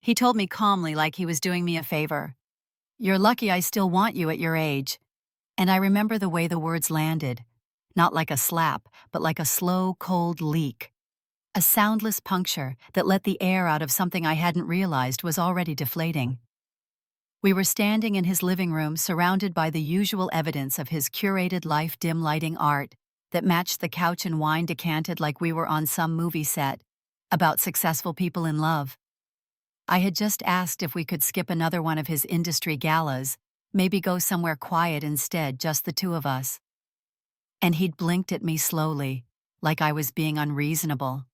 He told me calmly, like he was doing me a favor. "You're lucky I still want you at your age." And I remember the way the words landed. Not like a slap, but like a slow, cold leak. A soundless puncture that let the air out of something I hadn't realized was already deflating. We were standing in his living room, surrounded by the usual evidence of his curated life, dim lighting art that matched the couch and wine decanted like we were on some movie set about successful people in love. I had just asked if we could skip another one of his industry galas, maybe go somewhere quiet instead, just the two of us. And he'd blinked at me slowly, like I was being unreasonable.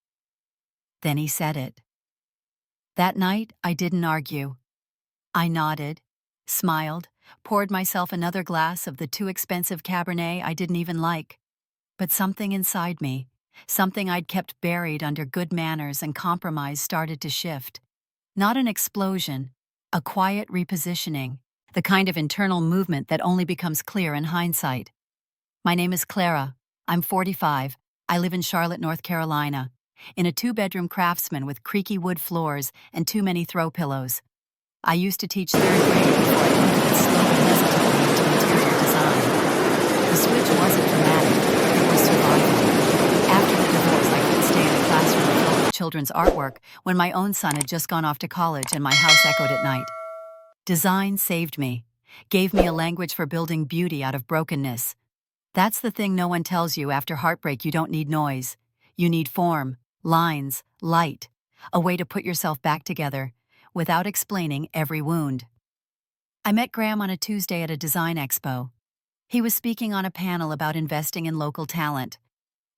Then he said it. That night, I didn't argue. I nodded, smiled, poured myself another glass of the too expensive Cabernet I didn't even like. But something inside me, something I'd kept buried under good manners and compromise, started to shift. Not an explosion, a quiet repositioning, the kind of internal movement that only becomes clear in hindsight. My name is Clara. I'm 45. I live in Charlotte, North Carolina, in a two-bedroom Craftsman with creaky wood floors and too many throw pillows. I used to teach third grade before I pivoted slowly, hesitantly into interior design. The switch wasn't dramatic, it was survival. After the divorce, I couldn't stay in a classroom filled with children's artwork when my own son had just gone off to college and my house echoed at night. Design saved me, gave me a language for building beauty out of brokenness. That's the thing no one tells you. After heartbreak, you don't need noise. You need form, lines, light, a way to put yourself back together, without explaining every wound. I met Graham on a Tuesday at a design expo. He was speaking on a panel about investing in local talent.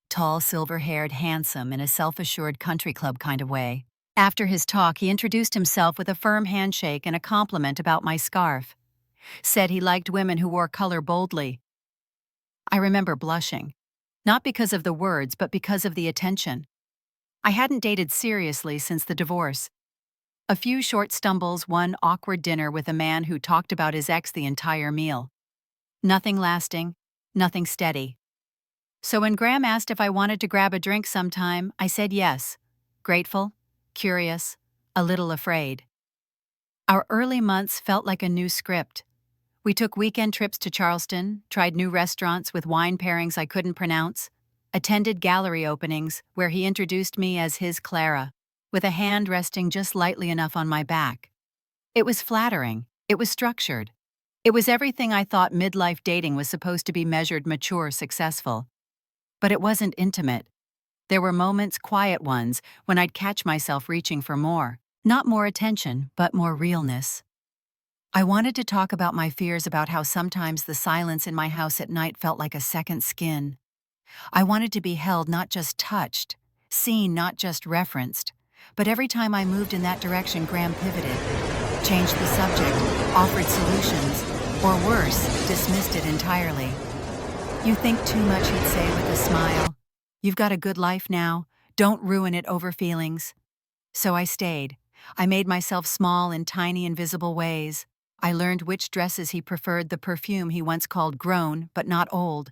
Tall, silver-haired, handsome, in a self-assured country club kind of way. After his talk, he introduced himself with a firm handshake and a compliment about my scarf. Said he liked women who wore color boldly. I remember blushing. Not because of the words, but because of the attention. I hadn't dated seriously since the divorce. A few short stumbles, one awkward dinner with a man who talked about his ex the entire meal. Nothing lasting, nothing steady. So when Graham asked if I wanted to grab a drink sometime, I said yes. Grateful, curious, a little afraid. Our early months felt like a new script. We took weekend trips to Charleston, tried new restaurants with wine pairings I couldn't pronounce, attended gallery openings where he introduced me as his Clara, with a hand resting just lightly enough on my back. It was flattering. It was structured. It was everything I thought midlife dating was supposed to be: measured, mature, successful. But it wasn't intimate. There were moments, quiet ones, when I'd catch myself reaching for more. Not more attention, but more realness. I wanted to talk about my fears, about how sometimes the silence in my house at night felt like a second skin. I wanted to be held, not just touched, seen, not just referenced. But every time I moved in that direction, Graham pivoted, changed the subject, offered solutions, or worse, dismissed it entirely. "You think too much," he'd say with a smile. "You've got a good life now. Don't ruin it over feelings." So I stayed. I made myself small in tiny, invisible ways. I learned which dresses he preferred, the perfume he once called grown, but not old.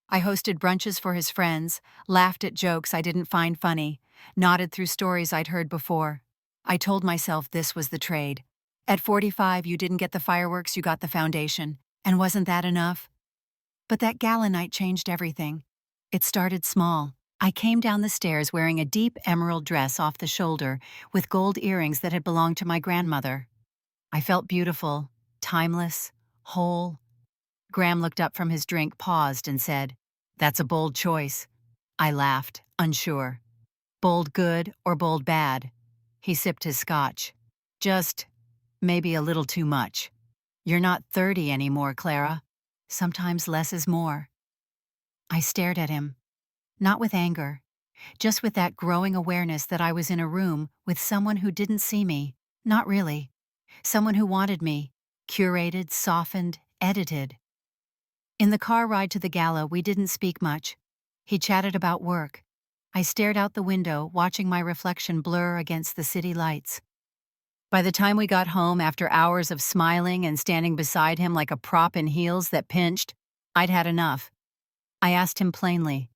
I hosted brunches for his friends, laughed at jokes I didn't find funny, nodded through stories I'd heard before. I told myself this was the trade. At 45, you didn't get the fireworks, you got the foundation. And wasn't that enough? But that gala night changed everything. It started small. I came down the stairs wearing a deep emerald dress off the shoulder with gold earrings that had belonged to my grandmother. I felt beautiful, timeless, whole. Graham looked up from his drink, paused, and said, "That's a bold choice." I laughed, unsure. "Bold good or bold bad?" He sipped his scotch. "Just, maybe a little too much. You're not 30 anymore, Clara. Sometimes less is more." I stared at him, not with anger, just with that growing awareness that I was in a room with someone who didn't see me, not really. Someone who wanted me, curated, softened, edited. In the car ride to the gala, we didn't speak much. He chatted about work. I stared out the window, watching my reflection blur against the city lights. By the time we got home, after hours of smiling and standing beside him like a prop in heels that pinched, I'd had enough. I asked him plainly,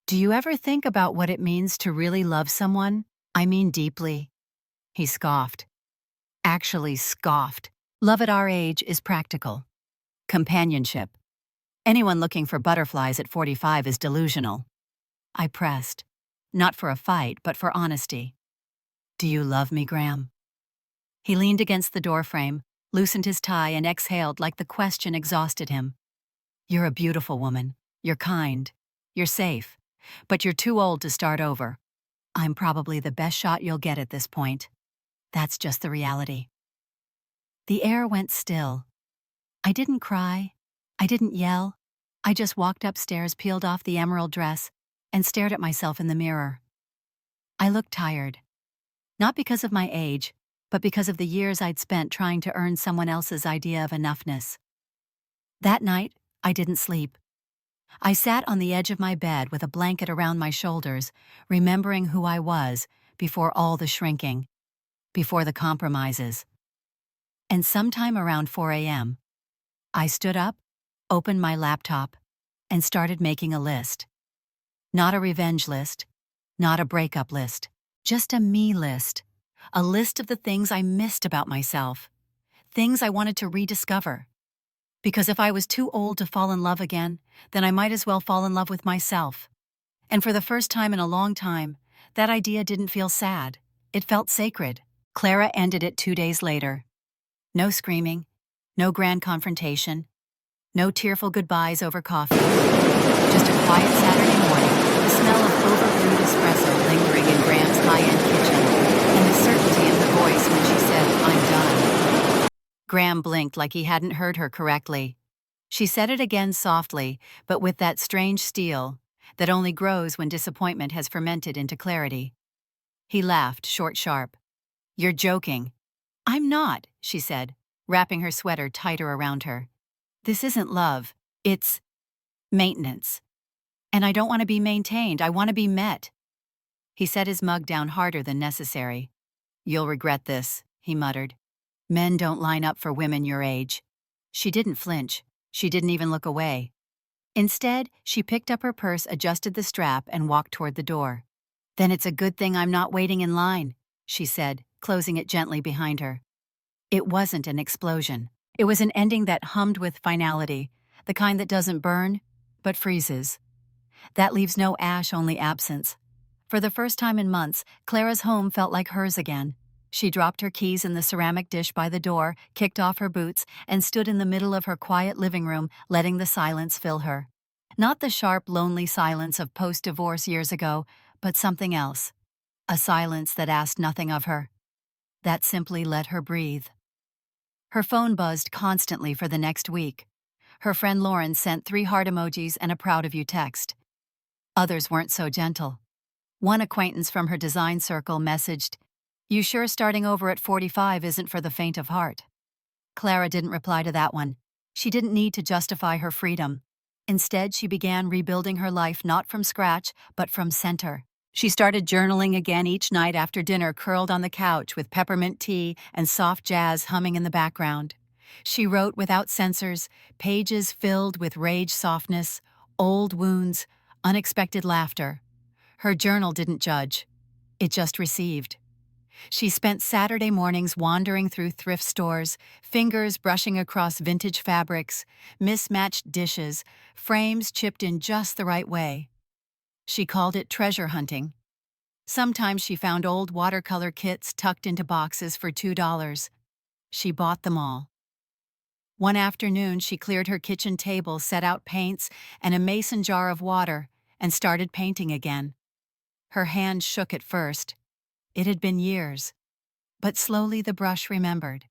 "Do you ever think about what it means to really love someone? I mean deeply." He scoffed. actually scoffed. Love at our age is practical. Companionship. Anyone looking for butterflies at 45 is delusional. I pressed. Not for a fight, but for honesty. Do you love me, Graham? He leaned against the doorframe, loosened his tie, and exhaled like the question exhausted him. You're a beautiful woman. You're kind. You're safe. But you're too old to start over. I'm probably the best shot you'll get at this point. That's just the reality. The air went still. I didn't cry. I didn't yell. I just walked upstairs, peeled off the emerald dress, and stared at myself in the mirror. I looked tired. Not because of my age, but because of the years I'd spent trying to earn someone else's idea of enoughness. That night, I didn't sleep. I sat on the edge of my bed with a blanket around my shoulders, remembering who I was before all the shrinking, before the compromises. And sometime around 4 a.m., I stood up, opened my laptop, and started making a list. Not a revenge list, not a breakup list, just a me list. A list of the things I missed about myself, things I wanted to rediscover. Because if I was too old to fall in love again, then I might as well fall in love with myself. And for the first time in a long time, that idea didn't feel sad. It felt sacred. Clara ended it 2 days later. No screaming, no grand confrontation, no tearful goodbyes over coffee. Just a quiet Saturday morning, the smell of overbrewed espresso lingering in Graham's high-end kitchen, and the certainty in her voice when she said, "I'm done." Graham blinked like he hadn't heard her correctly. She said it again softly, but with that strange steel that only grows when disappointment has fermented into clarity. He laughed, sharp. "You're joking." "I'm not," she said, wrapping her sweater tighter around her. "This isn't love. It's maintenance. And I don't want to be maintained. I want to be met." He set his mug down harder than necessary. "You'll regret this," he muttered. "Men don't line up for women your age." She didn't flinch. She didn't even look away. Instead, she picked up her purse, adjusted the strap, and walked toward the door. "Then it's a good thing I'm not waiting in line," she said, closing it gently behind her. It wasn't an explosion. It was an ending that hummed with finality, the kind that doesn't burn, but freezes. That leaves no ash, only absence. For the first time in months, Clara's home felt like hers again. She dropped her keys in the ceramic dish by the door, kicked off her boots, and stood in the middle of her quiet living room, letting the silence fill her. Not the sharp, lonely silence of post-divorce years ago, but something else. A silence that asked nothing of her. That simply let her breathe. Her phone buzzed constantly for the next week. Her friend Lauren sent 3 heart emojis and a proud of you text. Others weren't so gentle. One acquaintance from her design circle messaged, "You sure starting over at 45 isn't for the faint of heart?" Clara didn't reply to that one. She didn't need to justify her freedom. Instead, she began rebuilding her life not from scratch, but from center. She started journaling again each night after dinner, curled on the couch with peppermint tea and soft jazz humming in the background. She wrote without censors, pages filled with rage softness, old wounds, unexpected laughter. Her journal didn't judge. It just received. She spent Saturday mornings wandering through thrift stores, fingers brushing across vintage fabrics, mismatched dishes, frames chipped in just the right way. She called it treasure hunting. Sometimes she found old watercolor kits tucked into boxes for $2. She bought them all. One afternoon, she cleared her kitchen table, set out paints and a mason jar of water, and started painting again. Her hand shook at first. It had been years. But slowly the brush remembered.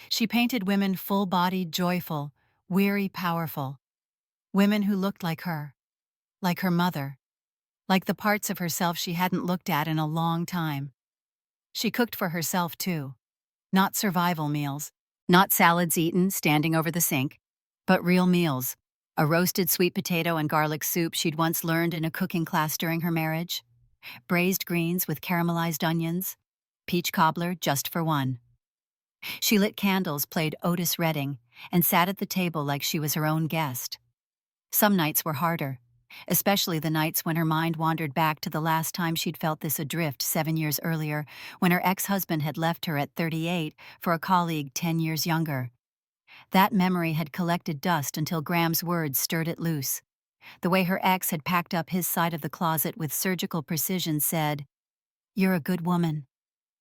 She painted women full-bodied, joyful, weary, powerful. Women who looked like her mother, like the parts of herself she hadn't looked at in a long time. She cooked for herself, too. Not survival meals, not salads eaten standing over the sink, but real meals. A roasted sweet potato and garlic soup she'd once learned in a cooking class during her marriage. Braised greens with caramelized onions. Peach cobbler just for one. She lit candles, played Otis Redding, and sat at the table like she was her own guest. Some nights were harder. especially the nights when her mind wandered back to the last time she'd felt this adrift 7 years earlier, when her ex-husband had left her at 38 for a colleague 10 years younger. That memory had collected dust until Graham's words stirred it loose. The way her ex had packed up his side of the closet with surgical precision said, "You're a good woman.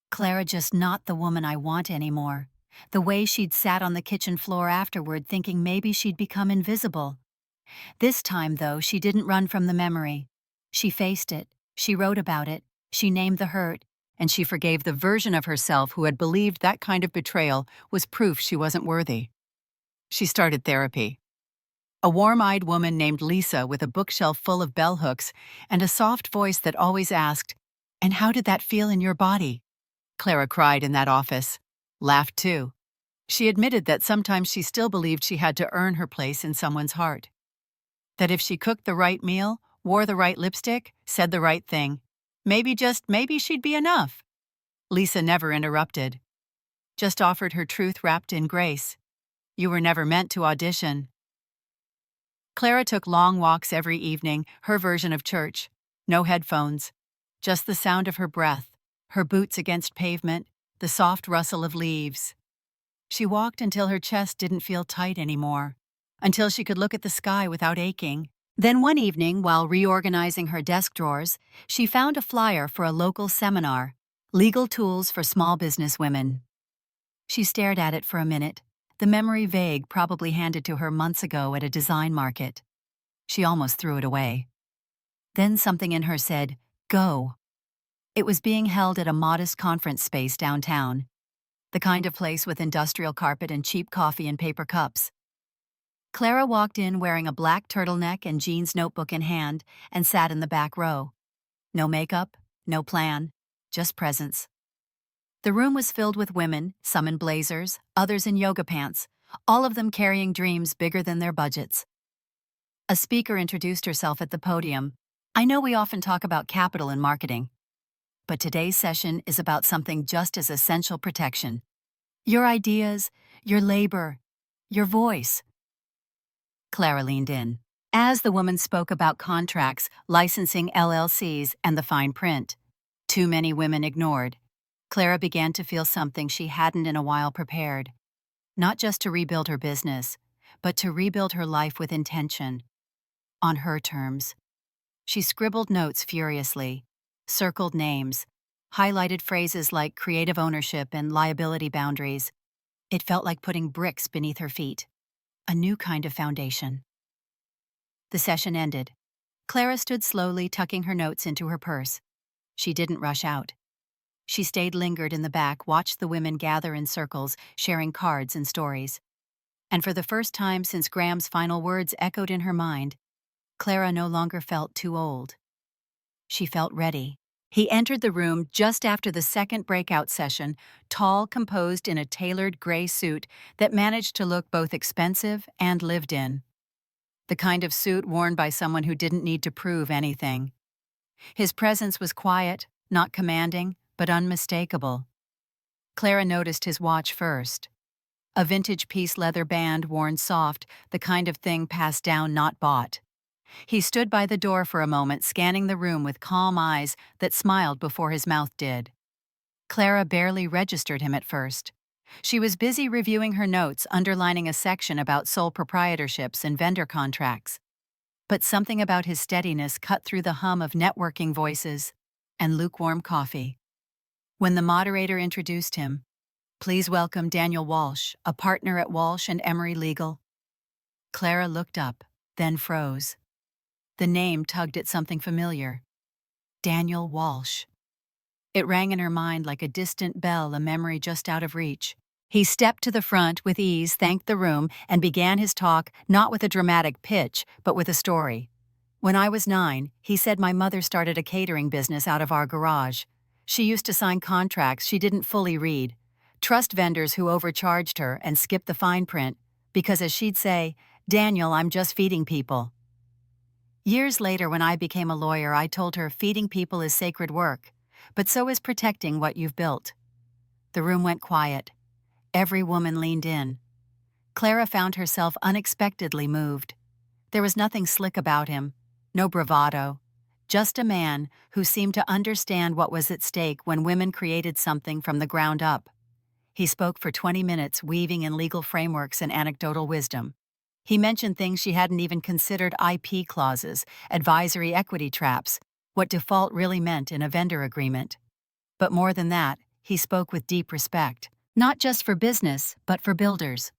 Clara, just not the woman I want anymore." The way she'd sat on the kitchen floor afterward thinking maybe she'd become invisible. This time, though, she didn't run from the memory. She faced it, she wrote about it, she named the hurt, and she forgave the version of herself who had believed that kind of betrayal was proof she wasn't worthy. She started therapy. A warm-eyed woman named Lisa with a bookshelf full of bell hooks and a soft voice that always asked, "And how did that feel in your body?" Clara cried in that office. Laughed too. She admitted that sometimes she still believed she had to earn her place in someone's heart. That if she cooked the right meal, wore the right lipstick, said the right thing, maybe, just maybe, she'd be enough. Lisa never interrupted. Just offered her truth wrapped in grace. You were never meant to audition. Clara took long walks every evening, her version of church. No headphones. Just the sound of her breath, her boots against pavement, the soft rustle of leaves. She walked until her chest didn't feel tight anymore, until she could look at the sky without aching. Then one evening, while reorganizing her desk drawers, she found a flyer for a local seminar, Legal Tools for Small Business Women. She stared at it for a minute, the memory vague, probably handed to her months ago at a design market. She almost threw it away. Then something in her said, "Go." It was being held at a modest conference space downtown, the kind of place with industrial carpet and cheap coffee in paper cups. Clara walked in wearing a black turtleneck and jeans notebook in hand and sat in the back row. No makeup, no plan, just presence. The room was filled with women, some in blazers, others in yoga pants, all of them carrying dreams bigger than their budgets. A speaker introduced herself at the podium. "I know we often talk about capital in marketing, but today's session is about something just as essential: protection. Your ideas, your labor, your voice." Clara leaned in. As the woman spoke about contracts, licensing, LLCs, and the fine print, too many women ignored, Clara began to feel something she hadn't in a while prepared. Not just to rebuild her business, but to rebuild her life with intention. On her terms. She scribbled notes furiously, circled names, highlighted phrases like creative ownership and liability boundaries. It felt like putting bricks beneath her feet. A new kind of foundation. The session ended. Clara stood slowly, tucking her notes into her purse. She didn't rush out. She stayed lingered in the back, watched the women gather in circles, sharing cards and stories. And for the first time since Graham's final words echoed in her mind, Clara no longer felt too old. She felt ready. He entered the room just after the second breakout session, tall, composed in a tailored gray suit that managed to look both expensive and lived in. The kind of suit worn by someone who didn't need to prove anything. His presence was quiet, not commanding, but unmistakable. Clara noticed his watch first. A vintage piece leather band worn soft, the kind of thing passed down, not bought. He stood by the door for a moment, scanning the room with calm eyes that smiled before his mouth did. Clara barely registered him at first. She was busy reviewing her notes, underlining a section about sole proprietorships and vendor contracts. But something about his steadiness cut through the hum of networking voices and lukewarm coffee. When the moderator introduced him, "Please welcome Daniel Walsh, a partner at Walsh and Emery Legal." Clara looked up, then froze. The name tugged at something familiar. Daniel Walsh. It rang in her mind like a distant bell, a memory just out of reach. He stepped to the front with ease, thanked the room, and began his talk not with a dramatic pitch, but with a story. "When I was 9, he said my mother started a catering business out of our garage. She used to sign contracts she didn't fully read, trust vendors who overcharged her, and skip the fine print, because as she'd say, 'Daniel, I'm just feeding people.' Years later, when I became a lawyer, I told her feeding people is sacred work, but so is protecting what you've built." The room went quiet. Every woman leaned in. Clara found herself unexpectedly moved. There was nothing slick about him, No bravado. Just a man who seemed to understand what was at stake when women created something from the ground up. He spoke for 20 minutes, weaving in legal frameworks and anecdotal wisdom. He mentioned things she hadn't even considered: IP clauses, advisory equity traps, what default really meant in a vendor agreement. But more than that, he spoke with deep respect, not just for business, but for builders.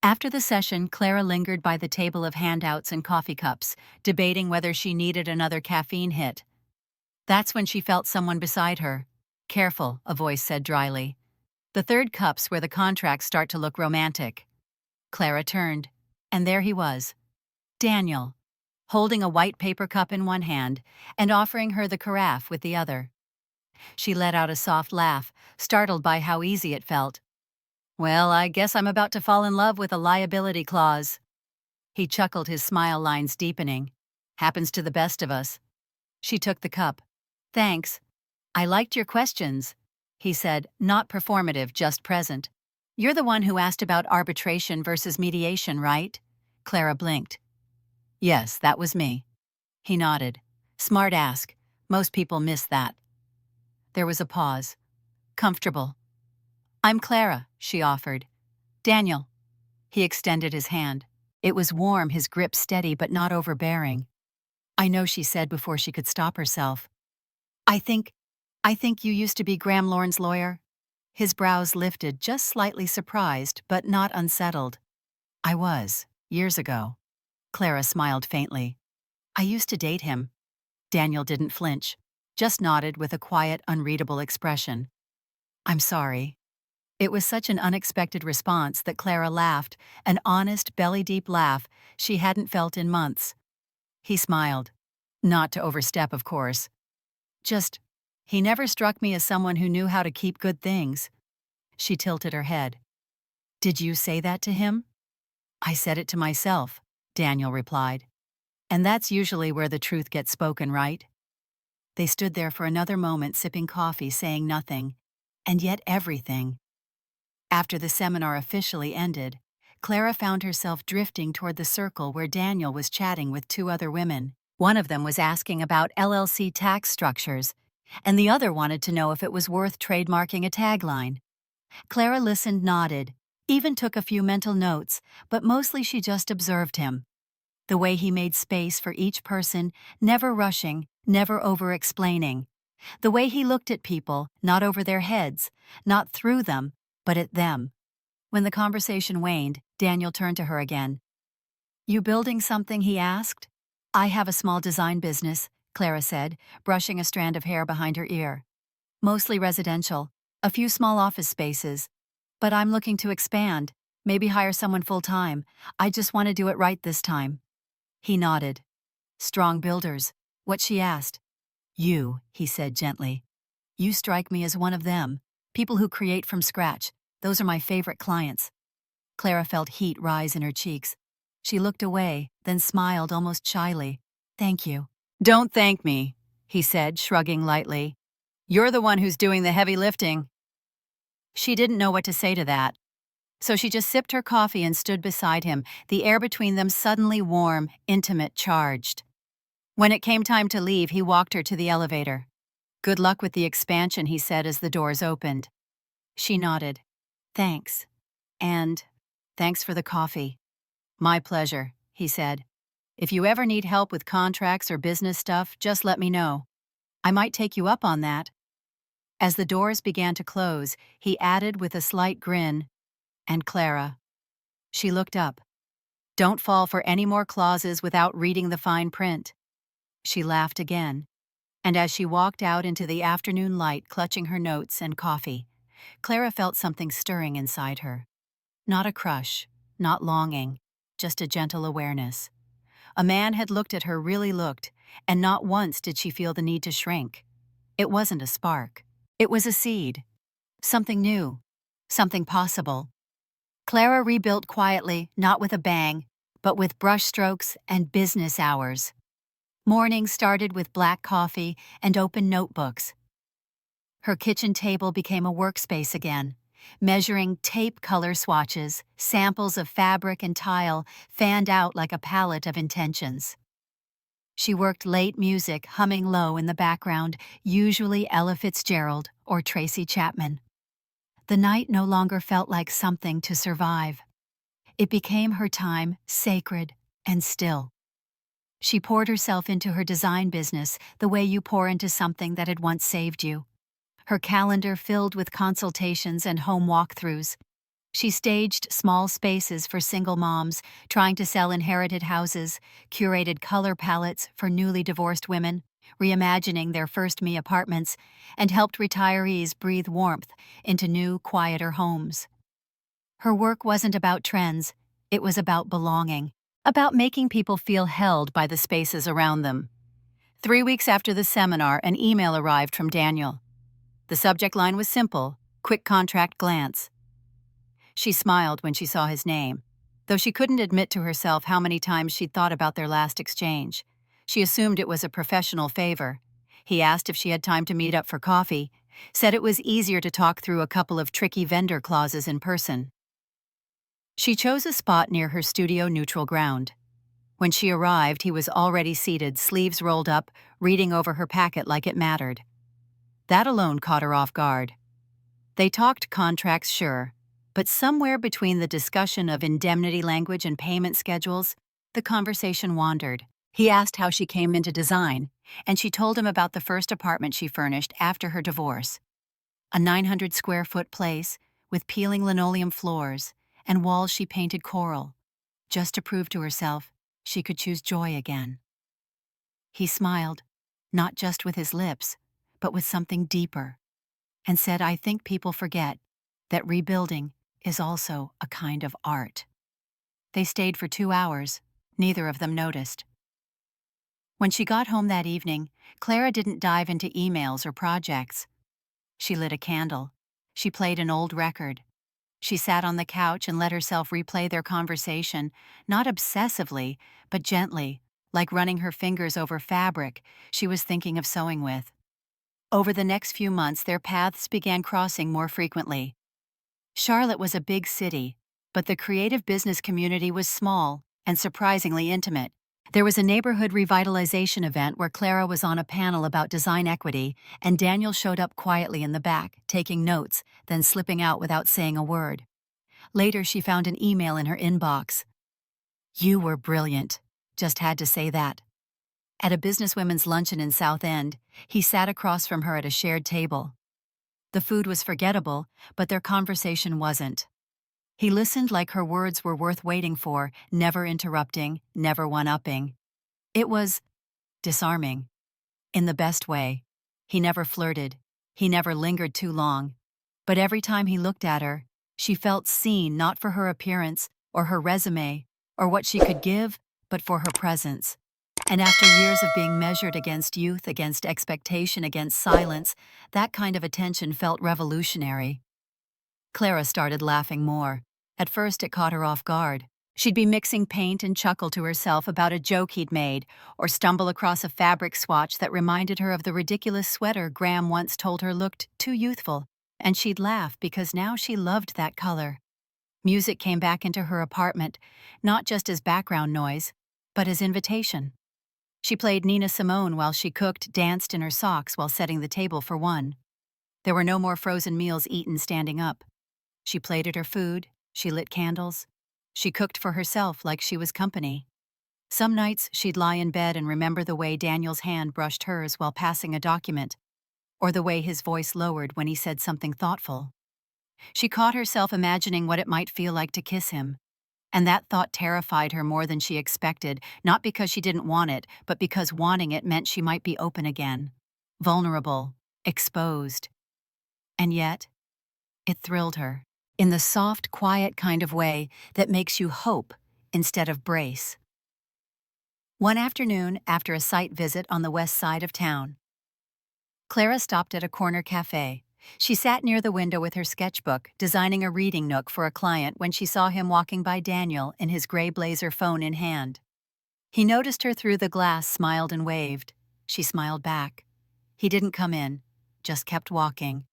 After the session, Clara lingered by the table of handouts and coffee cups, debating whether she needed another caffeine hit. That's when she felt someone beside her. "Careful," a voice said dryly. "The third cup's where the contracts start to look romantic." Clara turned, and there he was, Daniel, holding a white paper cup in one hand and offering her the carafe with the other. She let out a soft laugh, startled by how easy it felt. "Well, I guess I'm about to fall in love with a liability clause." He chuckled, his smile lines deepening. "Happens to the best of us." She took the cup. "Thanks. I liked your questions," he said, not performative, just present. "You're the one who asked about arbitration versus mediation, right?" Clara blinked. "Yes, that was me." He nodded. "Smart ask. Most people miss that." There was a pause. "Comfortable?" "I'm Clara," she offered. "Daniel." He extended his hand. It was warm, his grip steady but not overbearing. "I know," she said before she could stop herself. I think you used to be Graham Lorne's lawyer?" His brows lifted, just slightly surprised, but not unsettled. "I was, years ago." Clara smiled faintly. "I used to date him." Daniel didn't flinch, just nodded with a quiet, unreadable expression. "I'm sorry." It was such an unexpected response that Clara laughed, an honest, belly-deep laugh she hadn't felt in months. He smiled. Not to overstep, of course. Just, he never struck me as someone who knew how to keep good things. She tilted her head. "Did you say that to him?" "I said it to myself," Daniel replied. "And that's usually where the truth gets spoken, right?" They stood there for another moment, sipping coffee, saying nothing, and yet everything. After the seminar officially ended, Clara found herself drifting toward the circle where Daniel was chatting with two other women. One of them was asking about LLC tax structures, and the other wanted to know if it was worth trademarking a tagline. Clara listened, nodded, even took a few mental notes, but mostly she just observed him. The way he made space for each person, never rushing, never over-explaining. The way he looked at people, not over their heads, not through them, but at them. When the conversation waned, Daniel turned to her again. "You building something?" he asked. "I have a small design business," Clara said, brushing a strand of hair behind her ear. "Mostly residential, a few small office spaces. But I'm looking to expand, maybe hire someone full-time. I just want to do it right this time." He nodded. "Strong builders." What she asked. "You," he said gently. "You strike me as one of them. People who create from scratch. Those are my favorite clients." Clara felt heat rise in her cheeks. She looked away, then smiled almost shyly. "Thank you." "Don't thank me," he said, shrugging lightly. "You're the one who's doing the heavy lifting." She didn't know what to say to that. So she just sipped her coffee and stood beside him, the air between them suddenly warm, intimate, charged. When it came time to leave, he walked her to the elevator. "Good luck with the expansion," he said as the doors opened. She nodded. "Thanks. And thanks for the coffee." "My pleasure," he said. "If you ever need help with contracts or business stuff, just let me know. I might take you up on that." As the doors began to close, he added with a slight grin, "And Clara." She looked up. "Don't fall for any more clauses without reading the fine print." She laughed again, and as she walked out into the afternoon light, clutching her notes and coffee, Clara felt something stirring inside her. Not a crush, not longing, just a gentle awareness. A man had looked at her, really looked, and not once did she feel the need to shrink. It wasn't a spark. It was a seed. Something new. Something possible. Clara rebuilt quietly, not with a bang, but with brushstrokes and business hours. Mornings started with black coffee and open notebooks. Her kitchen table became a workspace again, measuring tape color swatches, samples of fabric and tile fanned out like a palette of intentions. She worked late music humming low in the background, usually Ella Fitzgerald or Tracy Chapman. The night no longer felt like something to survive. It became her time, sacred and still. She poured herself into her design business the way you pour into something that had once saved you. Her calendar filled with consultations and home walkthroughs. She staged small spaces for single moms, trying to sell inherited houses, curated color palettes for newly divorced women, reimagining their first me apartments, and helped retirees breathe warmth into new, quieter homes. Her work wasn't about trends, it was about belonging, about making people feel held by the spaces around them. 3 weeks after the seminar, an email arrived from Daniel. The subject line was simple: quick contract glance. She smiled when she saw his name, though she couldn't admit to herself how many times she'd thought about their last exchange. She assumed it was a professional favor. He asked if she had time to meet up for coffee, said it was easier to talk through a couple of tricky vendor clauses in person. She chose a spot near her studio neutral ground. When she arrived, he was already seated, sleeves rolled up, reading over her packet like it mattered. That alone caught her off guard. They talked contracts, sure, but somewhere between the discussion of indemnity language and payment schedules, the conversation wandered. He asked how she came into design, and she told him about the first apartment she furnished after her divorce. A 900-square-foot place with peeling linoleum floors and walls she painted coral, just to prove to herself she could choose joy again. He smiled, not just with his lips, but with something deeper, and said, "I think people forget that rebuilding is also a kind of art." They stayed for 2 hours. Neither of them noticed. When she got home that evening, Clara didn't dive into emails or projects. She lit a candle. She played an old record. She sat on the couch and let herself replay their conversation, not obsessively, but gently, like running her fingers over fabric she was thinking of sewing with. Over the next few months, their paths began crossing more frequently. Charlotte was a big city, but the creative business community was small and surprisingly intimate. There was a neighborhood revitalization event where Clara was on a panel about design equity, and Daniel showed up quietly in the back, taking notes, then slipping out without saying a word. Later, she found an email in her inbox. "You were brilliant. Just had to say that." At a businesswomen's luncheon in South End, he sat across from her at a shared table. The food was forgettable, but their conversation wasn't. He listened like her words were worth waiting for, never interrupting, never one-upping. It was disarming. In the best way. He never flirted. He never lingered too long. But every time he looked at her, she felt seen, not for her appearance or her resume or what she could give, but for her presence. And after years of being measured against youth, against expectation, against silence, that kind of attention felt revolutionary. Clara started laughing more. At first it caught her off guard. She'd be mixing paint and chuckle to herself about a joke he'd made, or stumble across a fabric swatch that reminded her of the ridiculous sweater Graham once told her looked too youthful, and she'd laugh because now she loved that color. Music came back into her apartment, not just as background noise, but as invitation. She played Nina Simone while she cooked, danced in her socks while setting the table for one. There were no more frozen meals eaten standing up. She plated her food, she lit candles. She cooked for herself like she was company. Some nights she'd lie in bed and remember the way Daniel's hand brushed hers while passing a document, or the way his voice lowered when he said something thoughtful. She caught herself imagining what it might feel like to kiss him, and that thought terrified her more than she expected, not because she didn't want it, but because wanting it meant she might be open again, vulnerable, exposed. And yet, it thrilled her, in the soft, quiet kind of way that makes you hope instead of brace. One afternoon, after a site visit on the west side of town, Clara stopped at a corner cafe. She sat near the window with her sketchbook, designing a reading nook for a client when she saw him walking by Daniel in his gray blazer, phone in hand. He noticed her through the glass, smiled and waved. She smiled back. He didn't come in, just kept walking.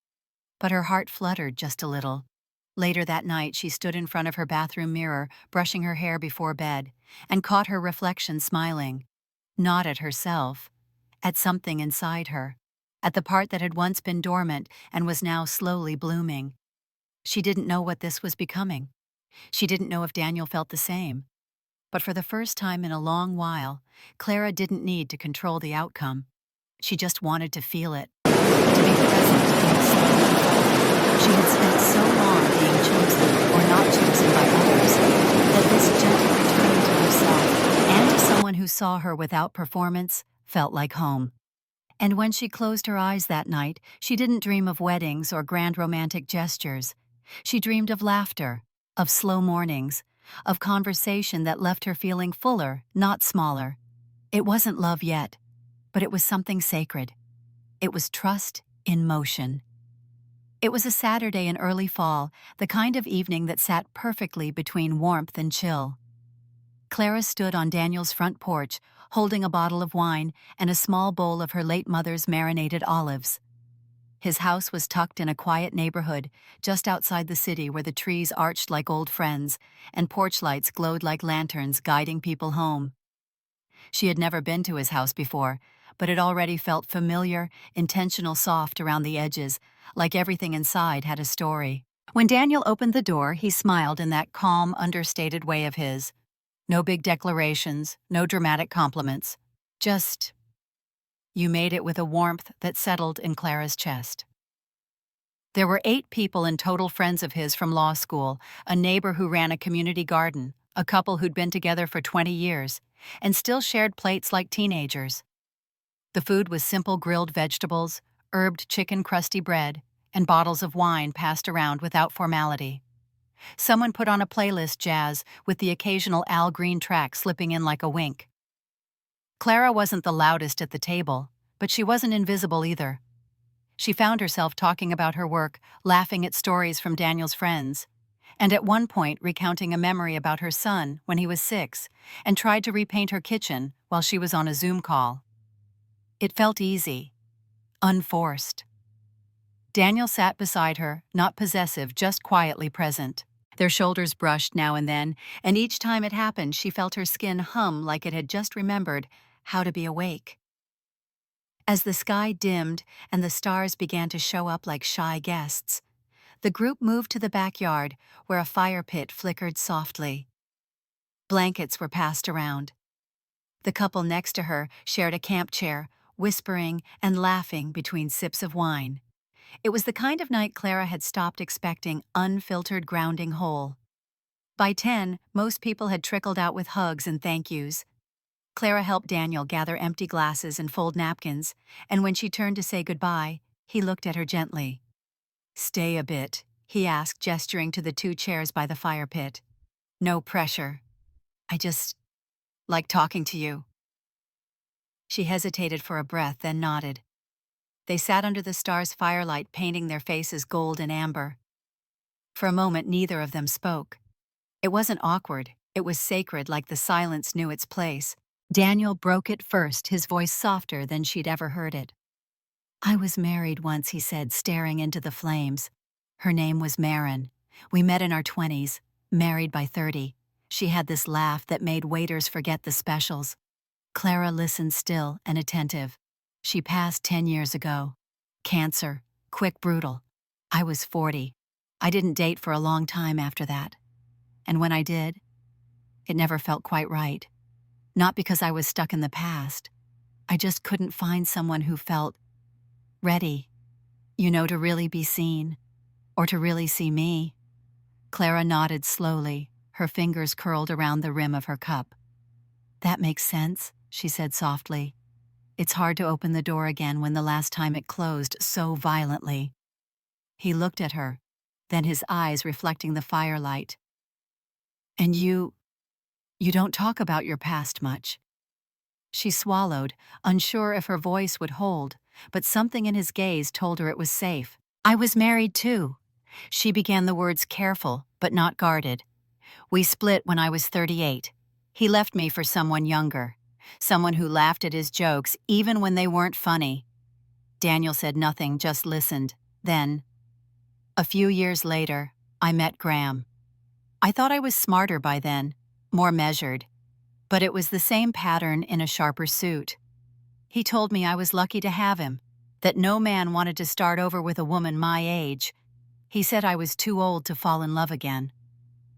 But her heart fluttered just a little. Later that night, she stood in front of her bathroom mirror, brushing her hair before bed, and caught her reflection smiling. not at herself, at something inside her, at the part that had once been dormant and was now slowly blooming. She didn't know what this was becoming. She didn't know if Daniel felt the same. But for the first time in a long while, Clara didn't need to control the outcome. She just wanted to feel it, to be present in the slowly unfolding. She had spent so long being chosen or not chosen by others that this gentle return to herself and to someone who saw her without performance felt like home. And when she closed her eyes that night, she didn't dream of weddings or grand romantic gestures. She dreamed of laughter, of slow mornings, of conversation that left her feeling fuller, not smaller. It wasn't love yet, but it was something sacred. It was trust in motion. It was a Saturday in early fall, the kind of evening that sat perfectly between warmth and chill. Clara stood on Daniel's front porch, holding a bottle of wine and a small bowl of her late mother's marinated olives. His house was tucked in a quiet neighborhood, just outside the city where the trees arched like old friends, and porch lights glowed like lanterns guiding people home. She had never been to his house before, but it already felt familiar, intentional soft around the edges, like everything inside had a story. When Daniel opened the door, he smiled in that calm, understated way of his. No big declarations, no dramatic compliments. Just, you made it with a warmth that settled in Clara's chest. There were 8 people in total friends of his from law school, a neighbor who ran a community garden, a couple who'd been together for 20 years, and still shared plates like teenagers. The food was simple grilled vegetables, herbed chicken crusty bread, and bottles of wine passed around without formality. Someone put on a playlist jazz with the occasional Al Green track slipping in like a wink. Clara wasn't the loudest at the table, but she wasn't invisible either. She found herself talking about her work, laughing at stories from Daniel's friends, and at one point recounting a memory about her son when he was 6 and tried to repaint her kitchen while she was on a Zoom call. It felt easy, unforced. Daniel sat beside her, not possessive, just quietly present. Their shoulders brushed now and then, and each time it happened she felt her skin hum like it had just remembered how to be awake. As the sky dimmed and the stars began to show up like shy guests, the group moved to the backyard where a fire pit flickered softly. Blankets were passed around. The couple next to her shared a camp chair, whispering and laughing between sips of wine. It was the kind of night Clara had stopped expecting unfiltered grounding whole. By 10, most people had trickled out with hugs and thank yous. Clara helped Daniel gather empty glasses and fold napkins, and when she turned to say goodbye, he looked at her gently. "Stay a bit," he asked, gesturing to the 2 chairs by the fire pit. "No pressure. I just like talking to you." She hesitated for a breath, then nodded. They sat under the stars' firelight, painting their faces gold and amber. For a moment, neither of them spoke. It wasn't awkward, it was sacred, like the silence knew its place. Daniel broke it first, his voice softer than she'd ever heard it. "I was married once," he said, staring into the flames. "Her name was Marin. We met in our 20s, married by 30. She had this laugh that made waiters forget the specials." Clara listened, still and attentive. "She passed 10 years ago. Cancer. Quick, brutal. I was 40. I didn't date for a long time after that. And when I did, it never felt quite right. Not because I was stuck in the past. I just couldn't find someone who felt ready, to really be seen, or to really see me." Clara nodded slowly, her fingers curled around the rim of her cup. "That makes sense," she said softly. "It's hard to open the door again when the last time it closed so violently." He looked at her, then his eyes reflecting the firelight. "And you don't talk about your past much." She swallowed, unsure if her voice would hold, but something in his gaze told her it was safe. "I was married too." She began the words careful, but not guarded. "We split when I was 38. He left me for someone younger. Someone who laughed at his jokes even when they weren't funny." Daniel said nothing, just listened. Then, "A few years later, I met Graham. I thought I was smarter by then, more measured. but it was the same pattern in a sharper suit. He told me I was lucky to have him, that no man wanted to start over with a woman my age. He said I was too old to fall in love again.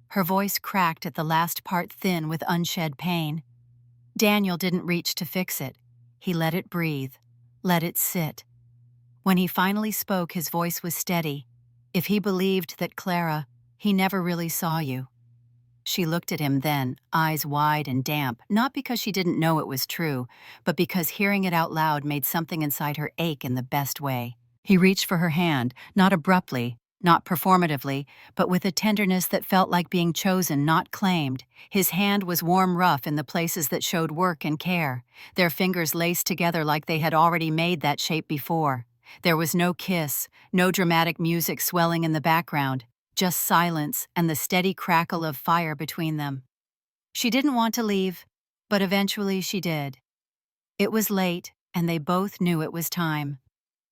Her voice cracked at the last part, thin with unshed pain. Daniel didn't reach to fix it. He let it breathe, let it sit. When he finally spoke, his voice was steady. If he believed that, Clara, he never really saw you. She looked at him then, eyes wide and damp, not because she didn't know it was true, but because hearing it out loud made something inside her ache in the best way. He reached for her hand, not abruptly, not performatively, but with a tenderness that felt like being chosen, not claimed. His hand was warm, rough in the places that showed work and care, their fingers laced together like they had already made that shape before. There was no kiss, no dramatic music swelling in the background, just silence and the steady crackle of fire between them. She didn't want to leave, but eventually she did. It was late, and they both knew it was time.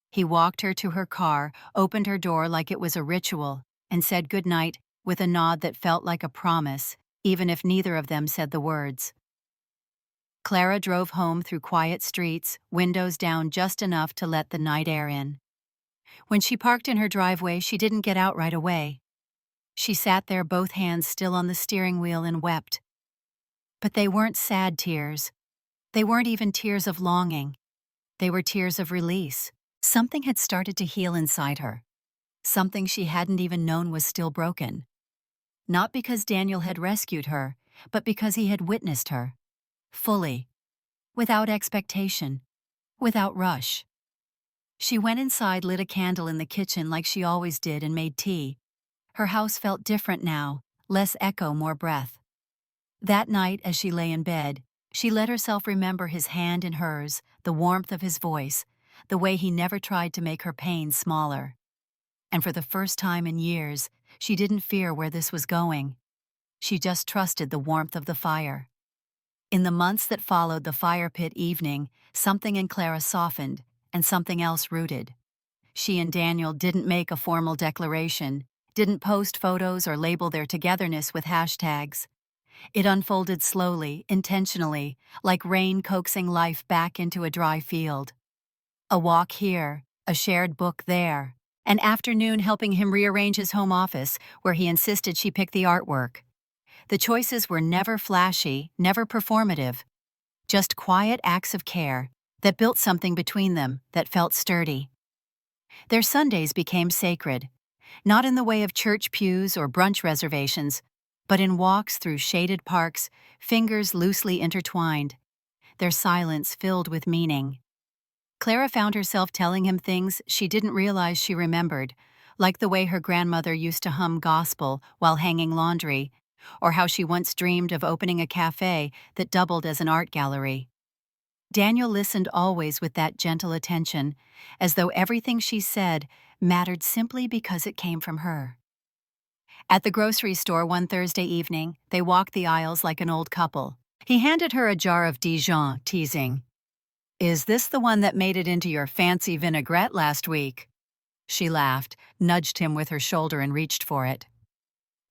He walked her to her car, opened her door like it was a ritual, and said goodnight with a nod that felt like a promise, even if neither of them said the words. Clara drove home through quiet streets, windows down just enough to let the night air in. When she parked in her driveway, she didn't get out right away. She sat there, both hands still on the steering wheel, and wept. But they weren't sad tears. They weren't even tears of longing. They were tears of release. Something had started to heal inside her. Something she hadn't even known was still broken. Not because Daniel had rescued her, but because he had witnessed her. Fully. Without expectation. Without rush. She went inside, lit a candle in the kitchen like she always did, and made tea. Her house felt different now, less echo, more breath. That night, as she lay in bed, she let herself remember his hand in hers, the warmth of his voice, the way he never tried to make her pain smaller. And for the first time in years, she didn't fear where this was going. She just trusted the warmth of the fire. In the months that followed the fire pit evening, something in Clara softened, and something else rooted. She and Daniel didn't make a formal declaration, didn't post photos or label their togetherness with hashtags. It unfolded slowly, intentionally, like rain coaxing life back into a dry field. A walk here, a shared book there, an afternoon helping him rearrange his home office where he insisted she pick the artwork. The choices were never flashy, never performative, just quiet acts of care that built something between them that felt sturdy. Their Sundays became sacred, not in the way of church pews or brunch reservations, but in walks through shaded parks, fingers loosely intertwined, their silence filled with meaning. Clara found herself telling him things she didn't realize she remembered, like the way her grandmother used to hum gospel while hanging laundry, or how she once dreamed of opening a cafe that doubled as an art gallery. Daniel listened always with that gentle attention, as though everything she said mattered simply because it came from her. At the grocery store one Thursday evening, they walked the aisles like an old couple. He handed her a jar of Dijon, teasing, "Is this the one that made it into your fancy vinaigrette last week?" She laughed, nudged him with her shoulder, and reached for it.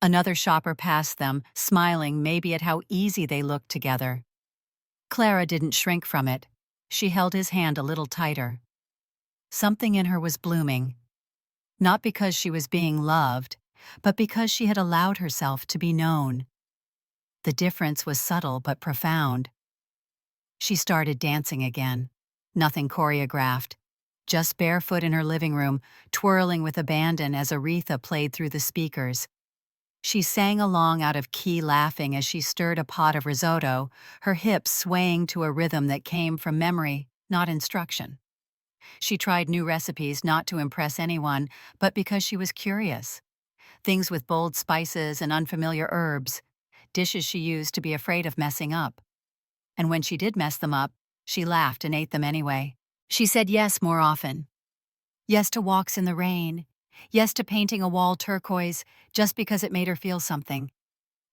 Another shopper passed them, smiling maybe at how easy they looked together. Clara didn't shrink from it. She held his hand a little tighter. Something in her was blooming. Not because she was being loved, but because she had allowed herself to be known. The difference was subtle but profound. She started dancing again. Nothing choreographed. Just barefoot in her living room, twirling with abandon as Aretha played through the speakers. She sang along out of key, laughing as she stirred a pot of risotto, her hips swaying to a rhythm that came from memory, not instruction. She tried new recipes not to impress anyone, but because she was curious. Things with bold spices and unfamiliar herbs, dishes she used to be afraid of messing up. And when she did mess them up, she laughed and ate them anyway. She said yes more often. Yes to walks in the rain. Yes to painting a wall turquoise just because it made her feel something.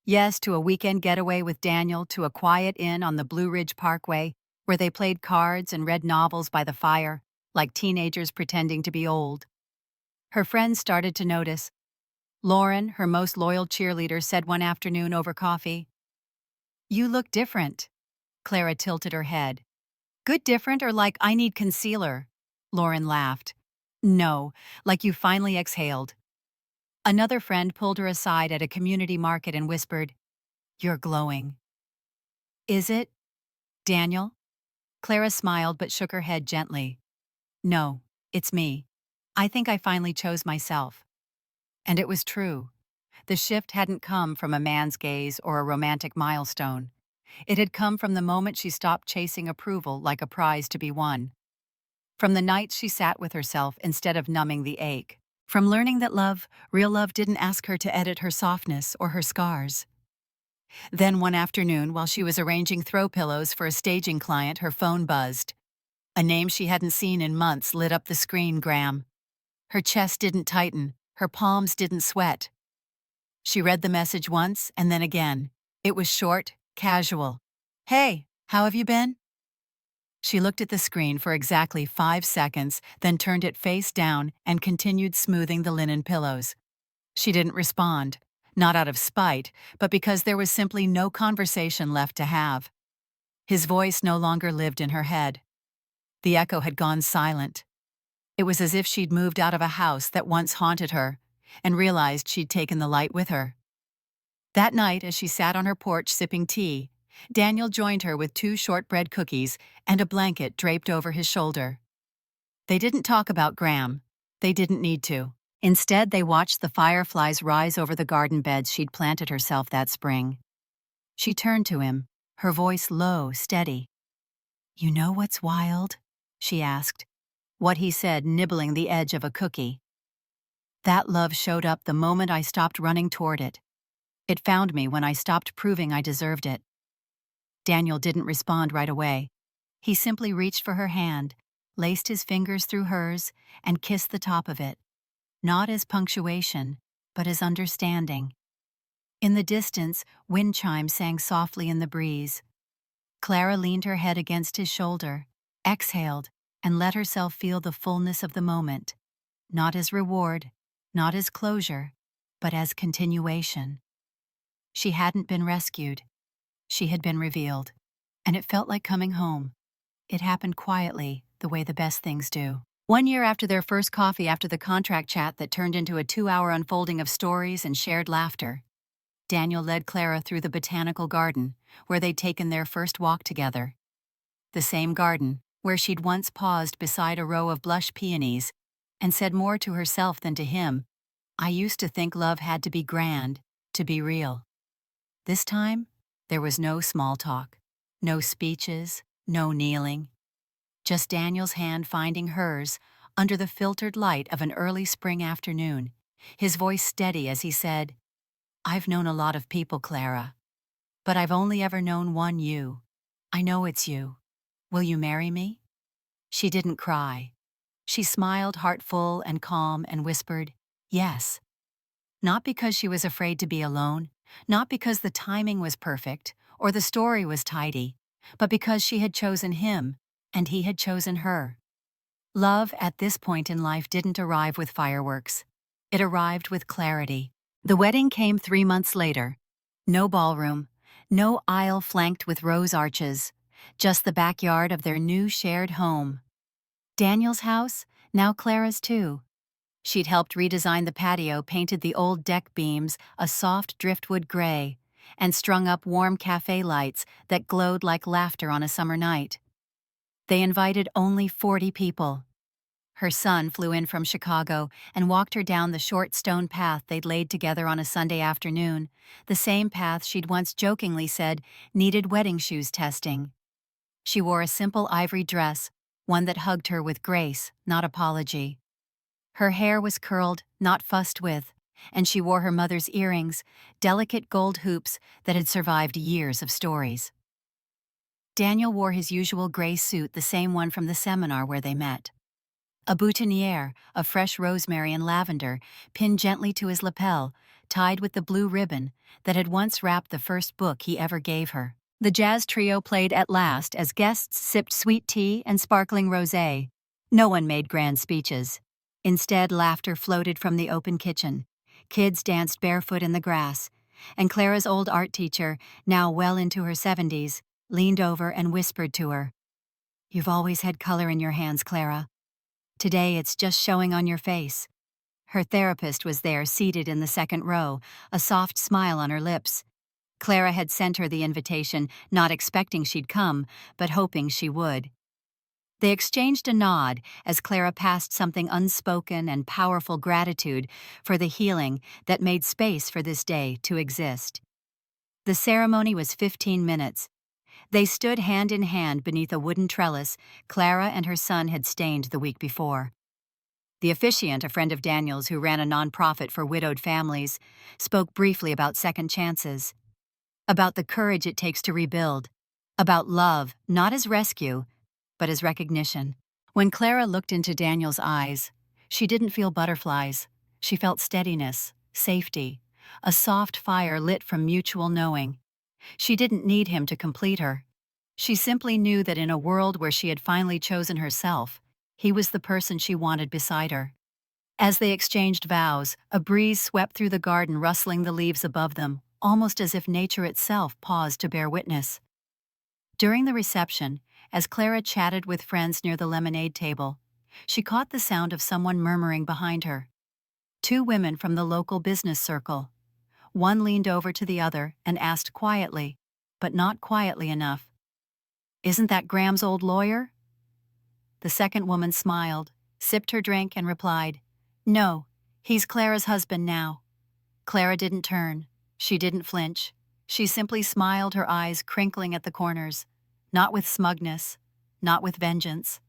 Yes to a weekend getaway with Daniel to a quiet inn on the Blue Ridge Parkway where they played cards and read novels by the fire, like teenagers pretending to be old. Her friends started to notice. Lauren, her most loyal cheerleader, said one afternoon over coffee, "You look different." Clara tilted her head. Good different or like I need concealer? Lauren laughed. No, like you finally exhaled. Another friend pulled her aside at a community market and whispered, You're glowing. Is it, Daniel? Clara smiled but shook her head gently. No, it's me. I think I finally chose myself. And it was true. The shift hadn't come from a man's gaze or a romantic milestone. It had come from the moment she stopped chasing approval like a prize to be won. From the nights she sat with herself instead of numbing the ache. From learning that love, real love, didn't ask her to edit her softness or her scars. Then one afternoon, while she was arranging throw pillows for a staging client, her phone buzzed. A name she hadn't seen in months lit up the screen, Graham. Her chest didn't tighten, her palms didn't sweat. She read the message once and then again. It was short, casual. Hey, how have you been? She looked at the screen for exactly 5 seconds, then turned it face down and continued smoothing the linen pillows. She didn't respond, not out of spite, but because there was simply no conversation left to have. His voice no longer lived in her head. The echo had gone silent. It was as if she'd moved out of a house that once haunted her and realized she'd taken the light with her. That night, as she sat on her porch sipping tea, Daniel joined her with 2 shortbread cookies and a blanket draped over his shoulder. They didn't talk about Graham. They didn't need to. Instead, they watched the fireflies rise over the garden beds she'd planted herself that spring. She turned to him, her voice low, steady. You know what's wild? She asked. What he said, nibbling the edge of a cookie. That love showed up the moment I stopped running toward it. It found me when I stopped proving I deserved it. Daniel didn't respond right away. He simply reached for her hand, laced his fingers through hers, and kissed the top of it. Not as punctuation, but as understanding. In the distance, wind chimes sang softly in the breeze. Clara leaned her head against his shoulder, exhaled, and let herself feel the fullness of the moment. Not as reward, not as closure, but as continuation. She hadn't been rescued. She had been revealed. And it felt like coming home. It happened quietly, the way the best things do. 1 year after their first coffee, after the contract chat that turned into a 2-hour unfolding of stories and shared laughter, Daniel led Clara through the botanical garden, where they'd taken their first walk together. The same garden, where she'd once paused beside a row of blush peonies and said more to herself than to him, I used to think love had to be grand, to be real. This time, there was no small talk, no speeches, no kneeling. Just Daniel's hand finding hers under the filtered light of an early spring afternoon, his voice steady as he said, I've known a lot of people, Clara, but I've only ever known one you. I know it's you. Will you marry me? She didn't cry. She smiled heartful and calm and whispered, yes. Not because she was afraid to be alone, not because the timing was perfect or the story was tidy, but because she had chosen him and he had chosen her. Love at this point in life didn't arrive with fireworks. It arrived with clarity. The wedding came 3 months later. No ballroom, no aisle flanked with rose arches, just the backyard of their new shared home. Daniel's house, now Clara's too. She'd helped redesign the patio, painted the old deck beams a soft driftwood gray, and strung up warm cafe lights that glowed like laughter on a summer night. They invited only 40 people. Her son flew in from Chicago and walked her down the short stone path they'd laid together on a Sunday afternoon, the same path she'd once jokingly said needed wedding shoes testing. She wore a simple ivory dress, one that hugged her with grace, not apology. Her hair was curled, not fussed with, and she wore her mother's earrings, delicate gold hoops that had survived years of stories. Daniel wore his usual gray suit, the same one from the seminar where they met. A boutonniere of fresh rosemary and lavender pinned gently to his lapel, tied with the blue ribbon that had once wrapped the first book he ever gave her. The jazz trio played at last as guests sipped sweet tea and sparkling rosé. No one made grand speeches. Instead, laughter floated from the open kitchen. Kids danced barefoot in the grass, and Clara's old art teacher, now well into her 70s, leaned over and whispered to her, "You've always had color in your hands, Clara. Today it's just showing on your face." Her therapist was there, seated in the second row, a soft smile on her lips. Clara had sent her the invitation, not expecting she'd come, but hoping she would. They exchanged a nod as Clara passed something unspoken and powerful gratitude for the healing that made space for this day to exist. The ceremony was 15 minutes. They stood hand in hand beneath a wooden trellis Clara and her son had stained the week before. The officiant, a friend of Daniel's who ran a nonprofit for widowed families, spoke briefly about second chances, about the courage it takes to rebuild, about love, not as rescue, but as recognition. When Clara looked into Daniel's eyes, she didn't feel butterflies. She felt steadiness, safety, a soft fire lit from mutual knowing. She didn't need him to complete her. She simply knew that in a world where she had finally chosen herself, he was the person she wanted beside her. As they exchanged vows, a breeze swept through the garden, rustling the leaves above them, almost as if nature itself paused to bear witness. During the reception, as Clara chatted with friends near the lemonade table, she caught the sound of someone murmuring behind her. Two women from the local business circle. One leaned over to the other and asked quietly, but not quietly enough, "Isn't that Graham's old lawyer?" The second woman smiled, sipped her drink, and replied, "No, he's Clara's husband now." Clara didn't turn. She didn't flinch. She simply smiled, her eyes crinkling at the corners. Not with smugness, not with vengeance,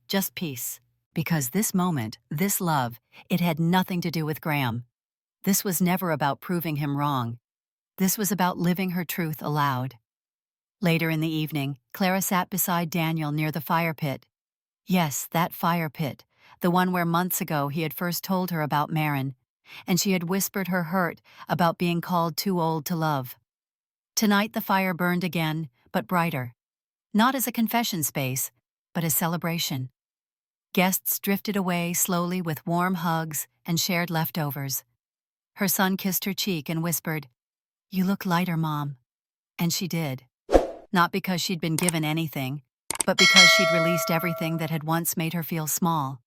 just peace. Because this moment, this love, it had nothing to do with Graham. This was never about proving him wrong. This was about living her truth aloud. Later in the evening, Clara sat beside Daniel near the fire pit. Yes, that fire pit, the one where months ago he had first told her about Marin, and she had whispered her hurt about being called too old to love. Tonight the fire burned again, but brighter. Not as a confession space, but as celebration. Guests drifted away slowly with warm hugs and shared leftovers. Her son kissed her cheek and whispered, "You look lighter, Mom." And she did. Not because she'd been given anything, but because she'd released everything that had once made her feel small.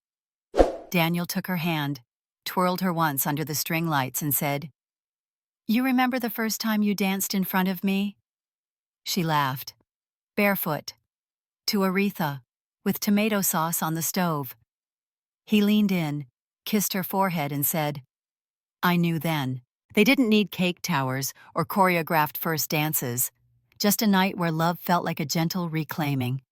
Daniel took her hand, twirled her once under the string lights, and said, "You remember the first time you danced in front of me?" She laughed. Barefoot, to Aretha, with tomato sauce on the stove. He leaned in, kissed her forehead, and said, "I knew then." They didn't need cake towers or choreographed first dances, just a night where love felt like a gentle reclaiming.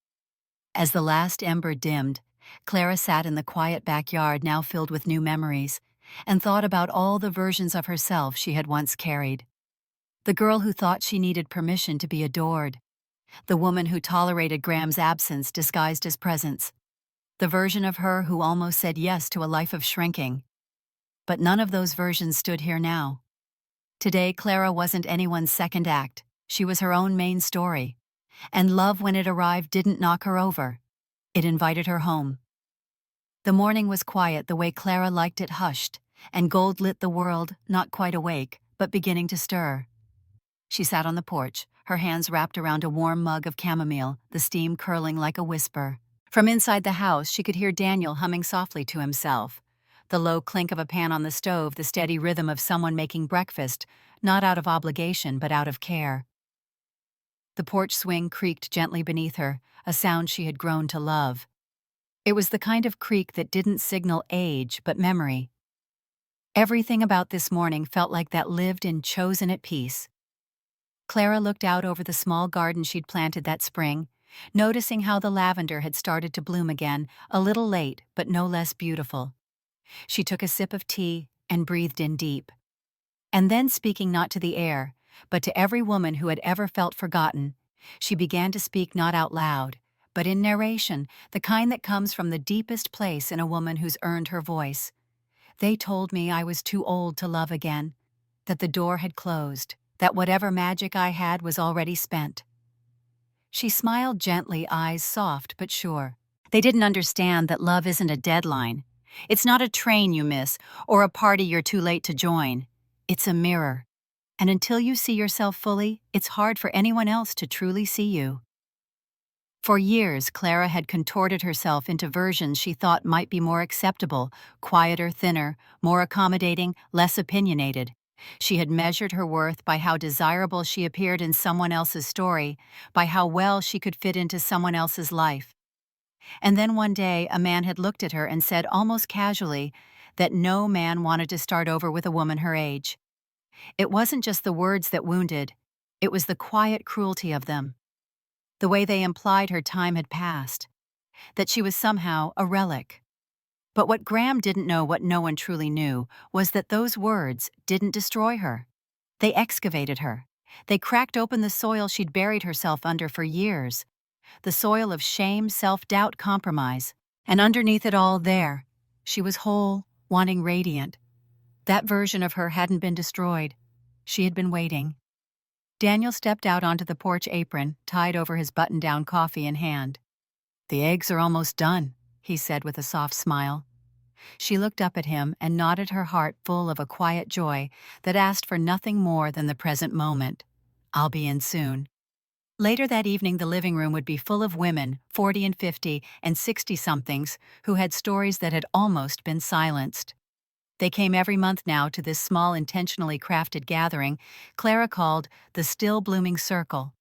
As the last ember dimmed, Clara sat in the quiet backyard now filled with new memories, and thought about all the versions of herself she had once carried. The girl who thought she needed permission to be adored. The woman who tolerated Graham's absence disguised as presence. The version of her who almost said yes to a life of shrinking. But none of those versions stood here now. Today, Clara wasn't anyone's second act. She was her own main story. And love, when it arrived, didn't knock her over. It invited her home. The morning was quiet the way Clara liked it, hushed, and gold lit the world, not quite awake, but beginning to stir. She sat on the porch, her hands wrapped around a warm mug of chamomile, the steam curling like a whisper. From inside the house, she could hear Daniel humming softly to himself. The low clink of a pan on the stove, the steady rhythm of someone making breakfast, not out of obligation but out of care. The porch swing creaked gently beneath her, a sound she had grown to love. It was the kind of creak that didn't signal age but memory. Everything about this morning felt like that lived in, chosen at peace. Clara looked out over the small garden she'd planted that spring, noticing how the lavender had started to bloom again, a little late but no less beautiful. She took a sip of tea and breathed in deep. And then, speaking not to the air, but to every woman who had ever felt forgotten, she began to speak not out loud, but in narration, the kind that comes from the deepest place in a woman who's earned her voice. They told me I was too old to love again, that the door had closed, that whatever magic I had was already spent. She smiled gently, eyes soft but sure. They didn't understand that love isn't a deadline. It's not a train you miss or a party you're too late to join. It's a mirror. And until you see yourself fully, it's hard for anyone else to truly see you. For years, Clara had contorted herself into versions she thought might be more acceptable, quieter, thinner, more accommodating, less opinionated. She had measured her worth by how desirable she appeared in someone else's story, by how well she could fit into someone else's life. And then one day, a man had looked at her and said almost casually that no man wanted to start over with a woman her age. It wasn't just the words that wounded, it was the quiet cruelty of them. The way they implied her time had passed, that she was somehow a relic. But what Graham didn't know, what no one truly knew, was that those words didn't destroy her. They excavated her. They cracked open the soil she'd buried herself under for years, the soil of shame, self-doubt, compromise. And underneath it all, there, she was whole, wanting radiant. That version of her hadn't been destroyed. She had been waiting. Daniel stepped out onto the porch apron, tied over his button-down, coffee in hand. "The eggs are almost done," he said with a soft smile. She looked up at him and nodded, her heart full of a quiet joy that asked for nothing more than the present moment. "I'll be in soon." Later that evening, the living room would be full of women, 40 and 50 and 60-somethings, who had stories that had almost been silenced. They came every month now to this small, intentionally crafted gathering Clara called the Still Blooming Circle.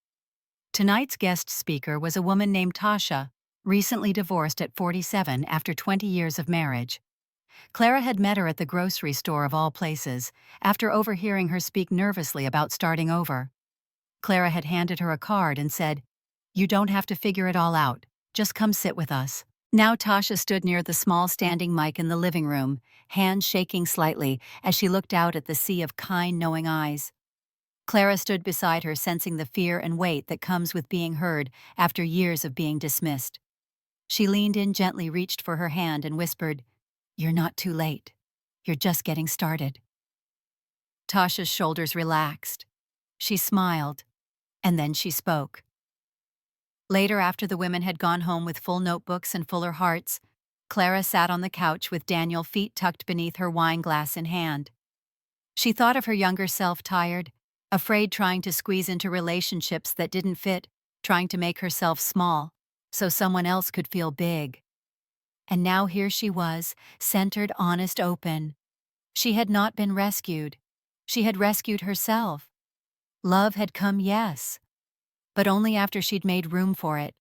Tonight's guest speaker was a woman named Tasha, recently divorced at 47 after 20 years of marriage. Clara had met her at the grocery store of all places, after overhearing her speak nervously about starting over. Clara had handed her a card and said, "You don't have to figure it all out, just come sit with us." Now Tasha stood near the small standing mic in the living room, hands shaking slightly as she looked out at the sea of kind, knowing eyes. Clara stood beside her, sensing the fear and weight that comes with being heard after years of being dismissed. She leaned in gently, reached for her hand, and whispered, "You're not too late. You're just getting started." Tasha's shoulders relaxed. She smiled, and then she spoke. Later, after the women had gone home with full notebooks and fuller hearts, Clara sat on the couch with Daniel, feet tucked beneath her, wine glass in hand. She thought of her younger self, tired, afraid, trying to squeeze into relationships that didn't fit, trying to make herself small so someone else could feel big. And now here she was, centered, honest, open. She had not been rescued. She had rescued herself. Love had come, yes, but only after she'd made room for it,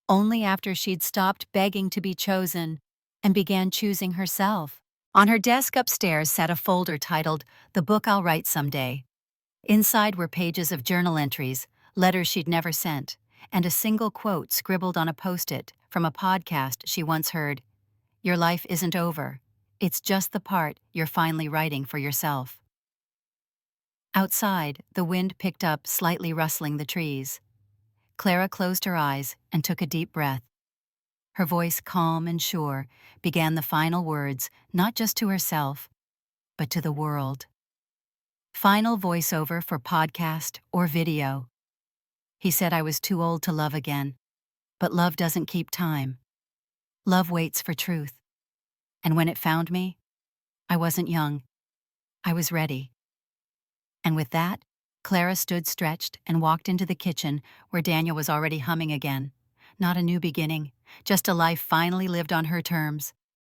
only after she'd stopped begging to be chosen and began choosing herself. On her desk upstairs sat a folder titled, "The Book I'll Write Someday." Inside were pages of journal entries, letters she'd never sent, and a single quote scribbled on a Post-it from a podcast she once heard: "Your life isn't over. It's just the part you're finally writing for yourself." Outside, the wind picked up, slightly rustling the trees. Clara closed her eyes and took a deep breath. Her voice, calm and sure, began the final words, not just to herself, but to the world. Final voiceover for podcast or video. He said I was too old to love again, but love doesn't keep time. Love waits for truth. And when it found me, I wasn't young. I was ready. And with that, Clara stood stretched and walked into the kitchen where Daniel was already humming again. Not a new beginning, just a life finally lived on her terms.